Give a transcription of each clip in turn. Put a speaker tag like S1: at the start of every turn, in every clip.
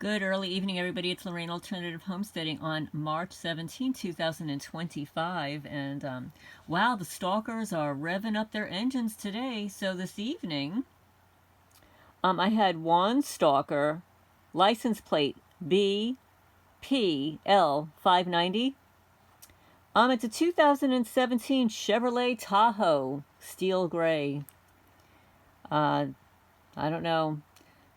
S1: Good early evening, everybody. It's Lorraine Alternative Homesteading on March 17, 2025. And wow, the stalkers are revving up their engines today. So this evening, I had one stalker, license plate BPL590. It's a 2017 Chevrolet Tahoe, steel gray. I don't know.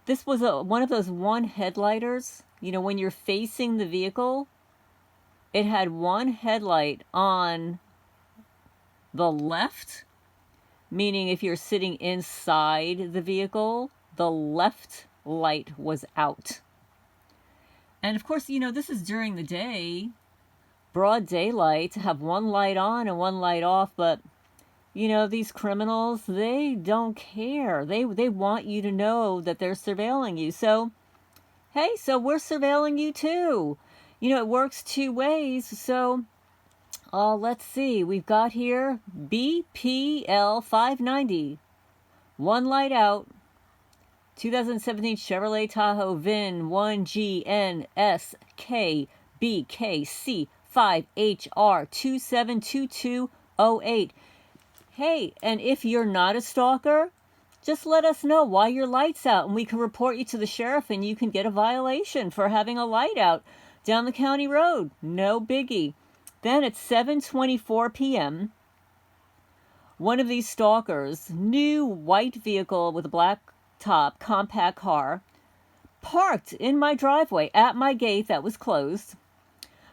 S1: This was one of those one headlighters. You know, when you're facing the vehicle, it had one headlight on the left, meaning if you're sitting inside the vehicle, the left light was out. And of course, you know, this is during the day, broad daylight, to have one light on and one light off, but you know, these criminals, they don't care. They want you to know that they're surveilling you. So, hey, so we're surveilling you too. You know, it works two ways. So, let's see. We've got here BPL 590. One light out. 2017 Chevrolet Tahoe VIN 1GNSKBKC5HR272208. Hey, and if you're not a stalker, just let us know why your light's out and we can report you to the sheriff and you can get a violation for having a light out down the county road. No biggie. Then at 7:24 p.m., one of these stalkers, new white vehicle with a black top, compact car, parked in my driveway at my gate that was closed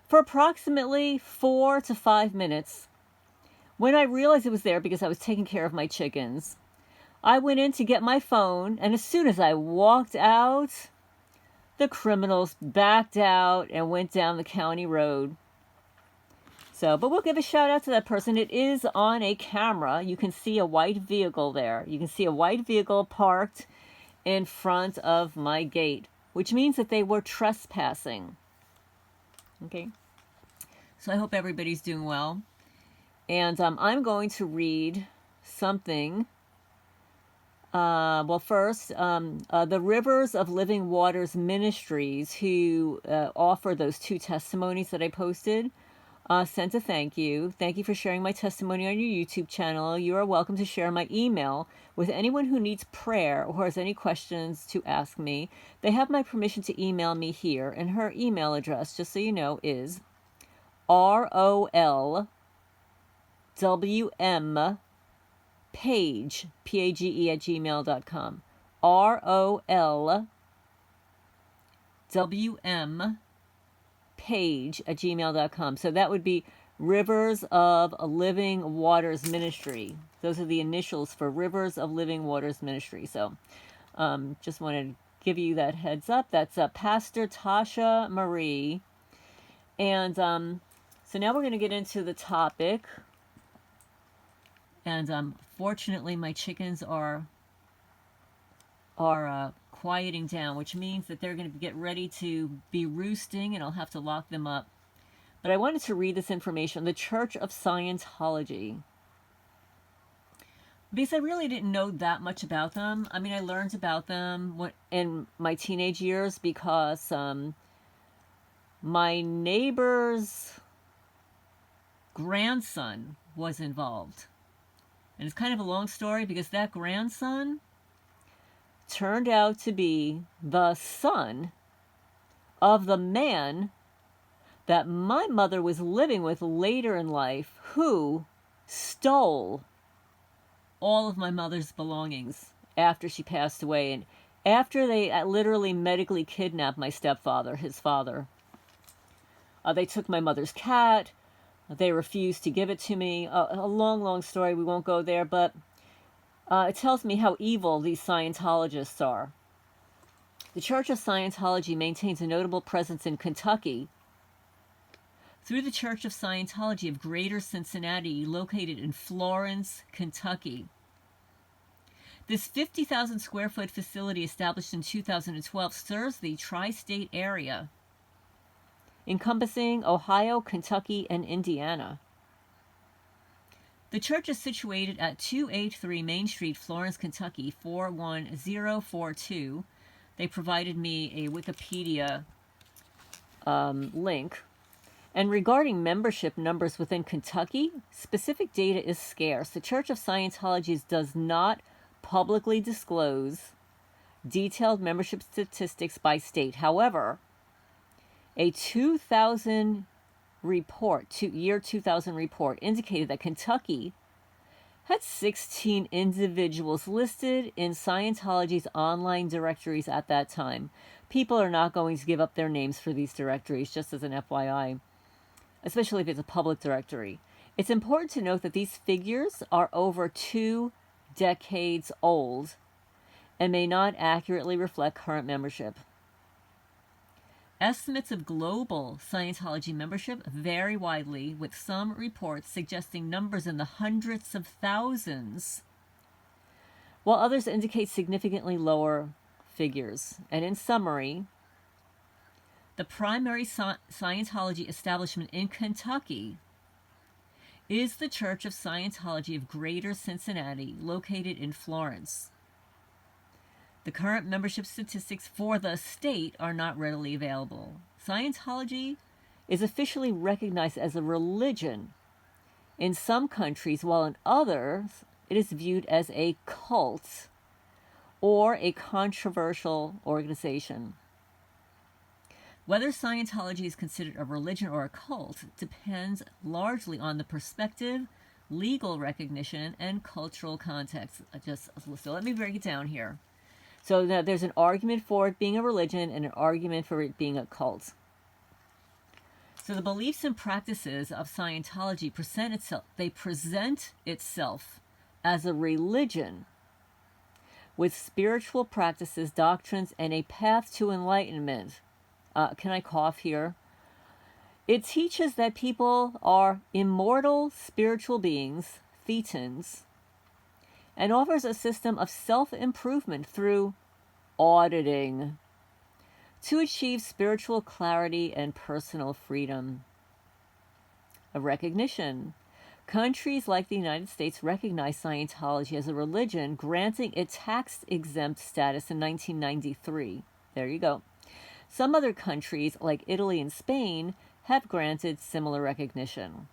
S1: for approximately 4 to 5 minutes. When I realized it was there because I was taking care of my chickens, I went in to get my phone, and as soon as I walked out, the criminals backed out and went down the county road. So, but we'll give a shout out to that person. It is on a camera. You can see a white vehicle there. You can see a white vehicle parked in front of my gate, which means that they were trespassing. Okay. So I hope everybody's doing well. And I'm going to read something. Well, first, the Rivers of Living Waters Ministries, who offer those two testimonies that I posted, sent a thank you. Thank you for sharing my testimony on your YouTube channel. You are welcome to share my email with anyone who needs prayer or has any questions to ask me. They have my permission to email me here, and her email address, just so you know, is ROLWM Page, P-A-G-E, at gmail.com. ROLWM Page at gmail.com. So that would be Rivers of Living Waters Ministry. Those are the initials for Rivers of Living Waters Ministry. So just wanted to give you that heads up. That's Pastor Tasha Marie. And so now we're going to get into the topic. And fortunately, my chickens are quieting down, which means that they're going to get ready to be roosting, and I'll have to lock them up. But I wanted to read this information, the Church of Scientology, because I really didn't know that much about them. I mean, I learned about them in my teenage years because my neighbor's grandson was involved. And it's kind of a long story because that grandson turned out to be the son of the man that my mother was living with later in life, who stole all of my mother's belongings after she passed away, and after they literally medically kidnapped my stepfather, his father. They took my mother's cat. They refused to give it to me. A long, long story. We won't go there, but it tells me how evil these Scientologists are. The Church of Scientology maintains a notable presence in Kentucky through the Church of Scientology of Greater Cincinnati, located in Florence, Kentucky. This 50,000 square foot facility, established in 2012, serves the tri-state area, encompassing Ohio, Kentucky, and Indiana. The church is situated at 283 Main Street, Florence, Kentucky, 41042. They provided me a Wikipedia link. And regarding membership numbers within Kentucky, specific data is scarce. The Church of Scientology does not publicly disclose detailed membership statistics by state. However, a 2000 report, year 2000 report, indicated that Kentucky had 16 individuals listed in Scientology's online directories at that time. People are not going to give up their names for these directories, just as an FYI, especially if it's a public directory. It's important to note that these figures are over 2 decades old and may not accurately reflect current membership. Estimates of global Scientology membership vary widely, with some reports suggesting numbers in the hundreds of thousands, while others indicate significantly lower figures. And in summary, the primary Scientology establishment in Kentucky is the Church of Scientology of Greater Cincinnati, located in Florence. The current membership statistics for the state are not readily available. Scientology is officially recognized as a religion in some countries, while in others it is viewed as a cult or a controversial organization. Whether Scientology is considered a religion or a cult depends largely on the perspective, legal recognition, and cultural context. So let me break it down here. So now there's an argument for it being a religion and an argument for it being a cult. So the beliefs and practices of Scientology present itself as a religion with spiritual practices, doctrines, and a path to enlightenment. Can I cough here? It teaches that people are immortal spiritual beings, thetans, and offers a system of self-improvement through auditing to achieve spiritual clarity and personal freedom. A recognition. Countries like the United States recognize Scientology as a religion, granting it tax-exempt status in 1993. There you go. Some other countries, like Italy and Spain, have granted similar recognition.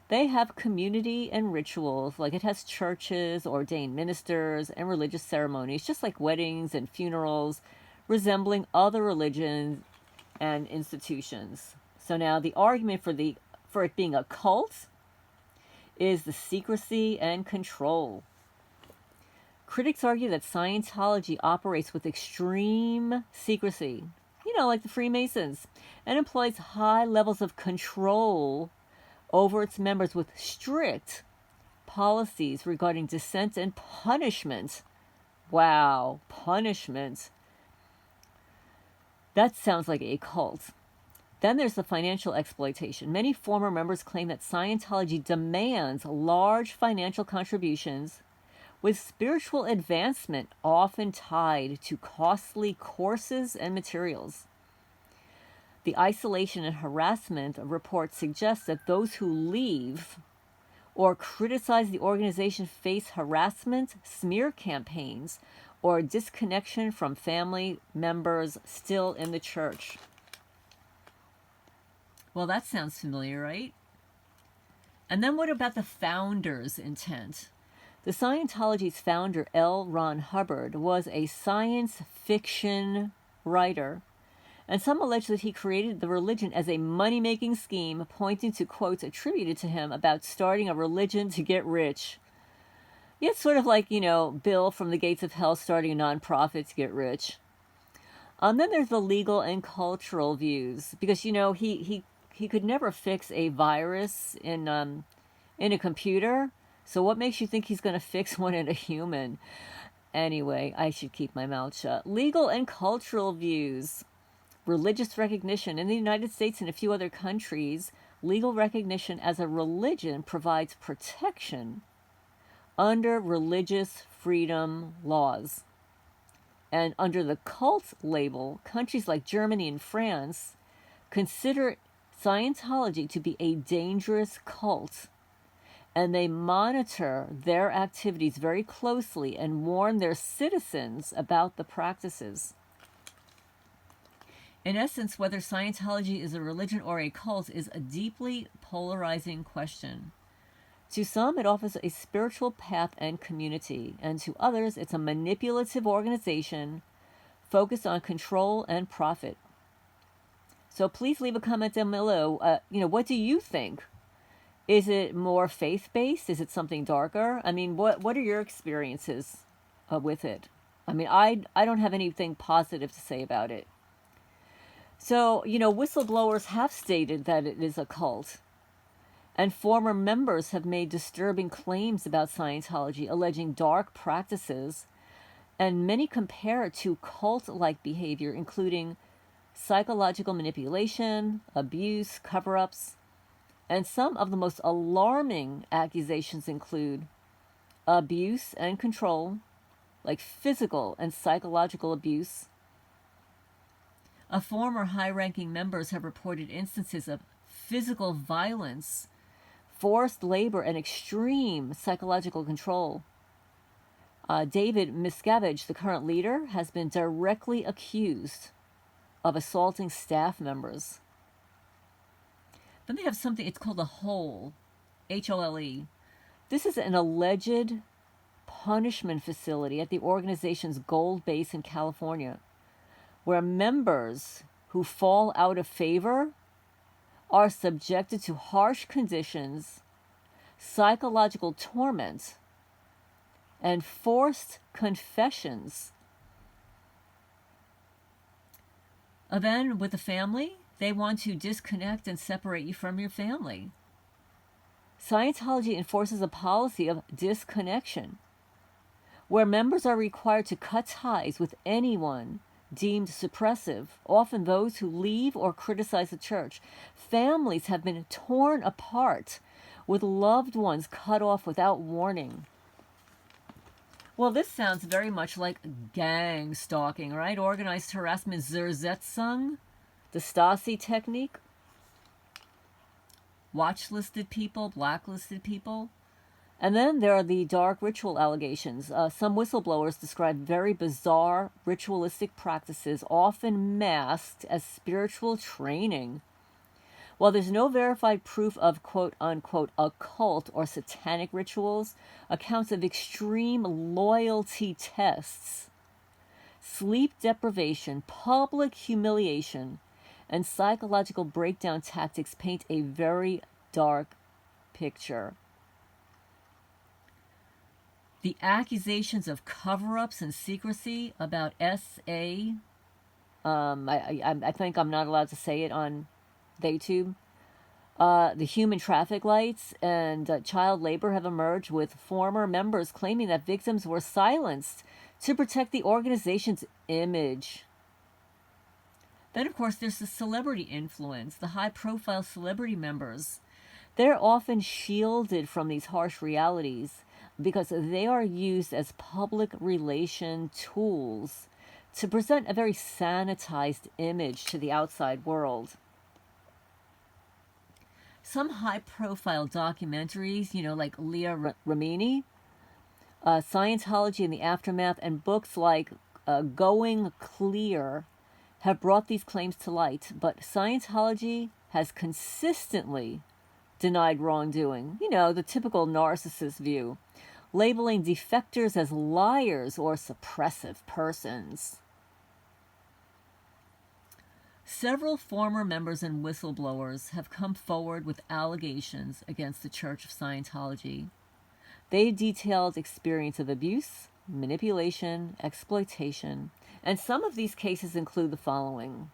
S1: They have community and rituals, like it has churches, ordained ministers, and religious ceremonies, just like weddings and funerals, resembling other religions and institutions. So now the argument for it being a cult is the secrecy and control. Critics argue that Scientology operates with extreme secrecy, like the Freemasons, and employs high levels of control over its members with strict policies regarding dissent and punishment. Wow, punishment. That sounds like a cult. Then there's the financial exploitation. Many former members claim that Scientology demands large financial contributions, with spiritual advancement often tied to costly courses and materials. The isolation and harassment report suggests that those who leave or criticize the organization face harassment, smear campaigns, or disconnection from family members still in the church. Well, that sounds familiar, right? And then what about the founder's intent? The Scientology's founder, L. Ron Hubbard, was a science fiction writer, and some allege that he created the religion as a money-making scheme, pointing to quotes attributed to him about starting a religion to get rich. Yeah, it's sort of like, Bill from the Gates of Hell starting a nonprofit to get rich. Then there's the legal and cultural views, because, he could never fix a virus in a computer. So what makes you think he's going to fix one in a human? Anyway, I should keep my mouth shut. Legal and cultural views. Religious recognition. In the United States and a few other countries, legal recognition as a religion provides protection under religious freedom laws. And under the cult label, countries like Germany and France consider Scientology to be a dangerous cult and they monitor their activities very closely and warn their citizens about the practices. In essence, whether Scientology is a religion or a cult is a deeply polarizing question. To some, it offers a spiritual path and community, and to others, it's a manipulative organization focused on control and profit. So please leave a comment down below. What do you think? Is it more faith-based? Is it something darker? I mean, what are your experiences with it? I mean, I don't have anything positive to say about it. So, whistleblowers have stated that it is a cult. And former members have made disturbing claims about Scientology, alleging dark practices. And many compare it to cult-like behavior, including psychological manipulation, abuse, cover-ups. And some of the most alarming accusations include abuse and control, like physical and psychological abuse. Former high-ranking members have reported instances of physical violence, forced labor, and extreme psychological control. David Miscavige, the current leader, has been directly accused of assaulting staff members. Then they have something, it's called a HOLE, H-O-L-E. This is an alleged punishment facility at the organization's Gold Base in California, where members who fall out of favor are subjected to harsh conditions, psychological torment, and forced confessions. Then, with the family, they want to disconnect and separate you from your family. Scientology enforces a policy of disconnection, where members are required to cut ties with anyone deemed suppressive, often those who leave or criticize the church. Families have been torn apart, with loved ones cut off without warning. Well, this sounds very much like gang stalking, right? Organized harassment, Zersetzung, the Stasi technique. Watch-listed people, blacklisted people. And then there are the dark ritual allegations. Some whistleblowers describe very bizarre ritualistic practices, often masked as spiritual training. While there's no verified proof of quote-unquote occult or satanic rituals, accounts of extreme loyalty tests, sleep deprivation, public humiliation, and psychological breakdown tactics paint a very dark picture. The accusations of cover-ups and secrecy about SA, I think I'm not allowed to say it on YouTube. The human traffic lights and child labor have emerged, with former members claiming that victims were silenced to protect the organization's image. Then, of course, there's the celebrity influence. The high-profile celebrity members, they're often shielded from these harsh realities because they are used as public relation tools to present a very sanitized image to the outside world. Some high-profile documentaries, like Leah Remini, Scientology and the Aftermath, and books like Going Clear have brought these claims to light, but Scientology has consistently denied wrongdoing. The typical narcissist view, labeling defectors as liars or suppressive persons. Several former members and whistleblowers have come forward with allegations against the Church of Scientology. They detailed experience of abuse, manipulation, exploitation, and some of these cases include the following: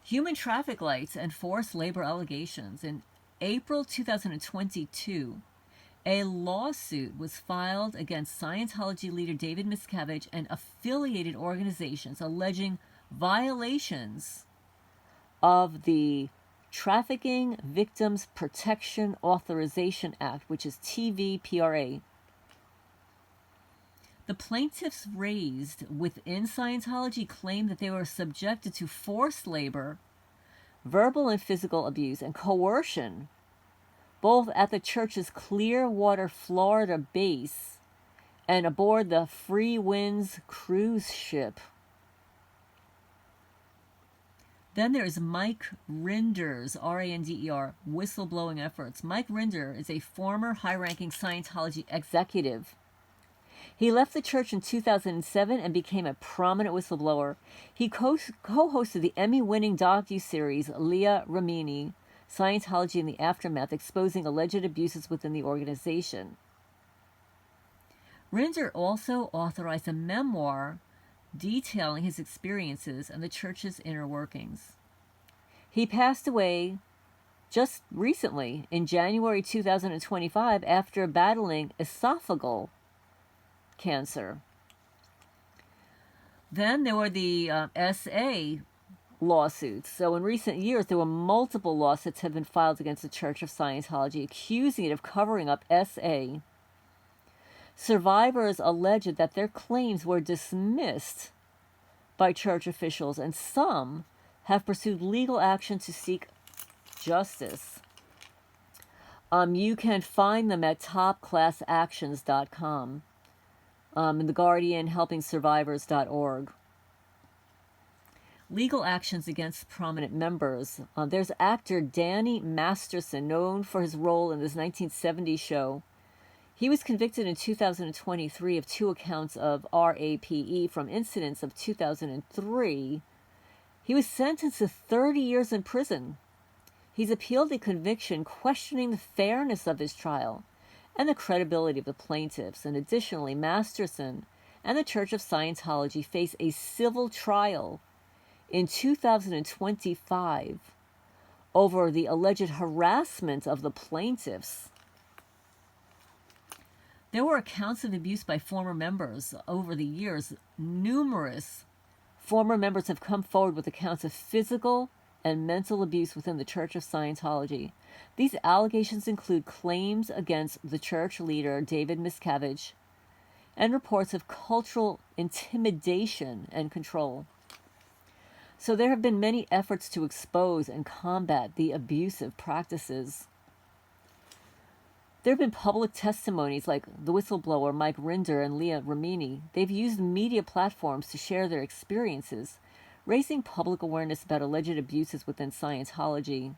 S1: human traffic lights and forced labor allegations. In April 2022, a lawsuit was filed against Scientology leader David Miscavige and affiliated organizations, alleging violations of the Trafficking Victims Protection Authorization Act, which is TVPRA. The plaintiffs raised within Scientology claimed that they were subjected to forced labor, verbal and physical abuse, and coercion, both at the church's Clearwater, Florida base and aboard the Free Winds cruise ship. Then there's Mike Rinder's, R-A-N-D-E-R, whistleblowing efforts. Mike Rinder is a former high-ranking Scientology executive. He left the church in 2007 and became a prominent whistleblower. He co-hosted the Emmy-winning docuseries Leah Remini, Scientology in the Aftermath, exposing alleged abuses within the organization. Rinder also authorized a memoir detailing his experiences and the church's inner workings. He passed away just recently in January 2025 after battling esophageal cancer. Then there were the SA lawsuits. So in recent years, there were multiple lawsuits have been filed against the Church of Scientology, accusing it of covering up SA. Survivors alleged that their claims were dismissed by church officials, and some have pursued legal action to seek justice. You can find them at topclassactions.com, and The Guardian, helpingsurvivors.org. Legal actions against prominent members. There's actor Danny Masterson, known for his role in this 1970s show. He was convicted in 2023 of 2 accounts of RAPE from incidents of 2003. He was sentenced to 30 years in prison. He's appealed the conviction, questioning the fairness of his trial and the credibility of the plaintiffs. And additionally, Masterson and the Church of Scientology face a civil trial in 2025 over the alleged harassment of the plaintiffs. There were accounts of abuse by former members over the years. Numerous former members have come forward with accounts of physical and mental abuse within the Church of Scientology. These allegations include claims against the church leader, David Miscavige, and reports of cultural intimidation and control. So there have been many efforts to expose and combat the abusive practices. There have been public testimonies like the whistleblower Mike Rinder and Leah Remini. They've used media platforms to share their experiences, raising public awareness about alleged abuses within Scientology.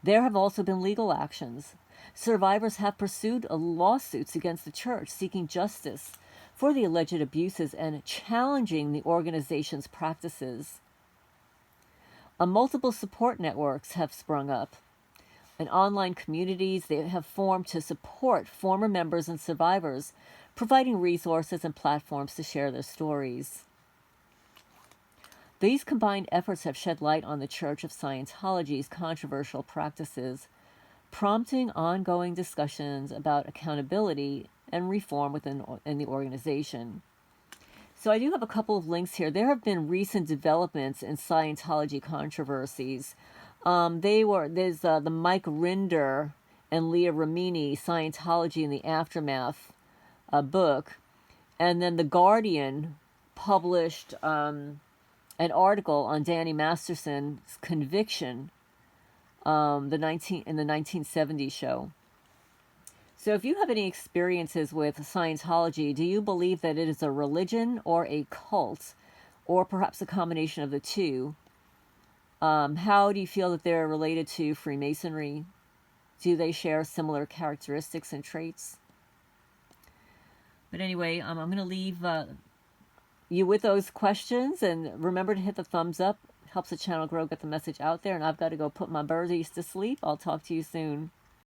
S1: There have also been legal actions. Survivors have pursued lawsuits against the church, seeking justice for the alleged abuses and challenging the organization's practices. Multiple support networks have sprung up, and online communities they have formed to support former members and survivors, providing resources and platforms to share their stories. These combined efforts have shed light on the Church of Scientology's controversial practices, prompting ongoing discussions about accountability and reform within the organization. So I do have a couple of links here. There have been recent developments in Scientology controversies. There's the Mike Rinder and Leah Remini, Scientology in the Aftermath book. And then The Guardian published an article on Danny Masterson's conviction in the 1970s show. So if you have any experiences with Scientology, do you believe that it is a religion or a cult, or perhaps a combination of the two? How do you feel that they're related to Freemasonry? Do they share similar characteristics and traits? But anyway, I'm going to leave you with those questions, and remember to hit the thumbs up. Helps the channel grow, get the message out there, and I've got to go put my birdies to sleep. I'll talk to you soon.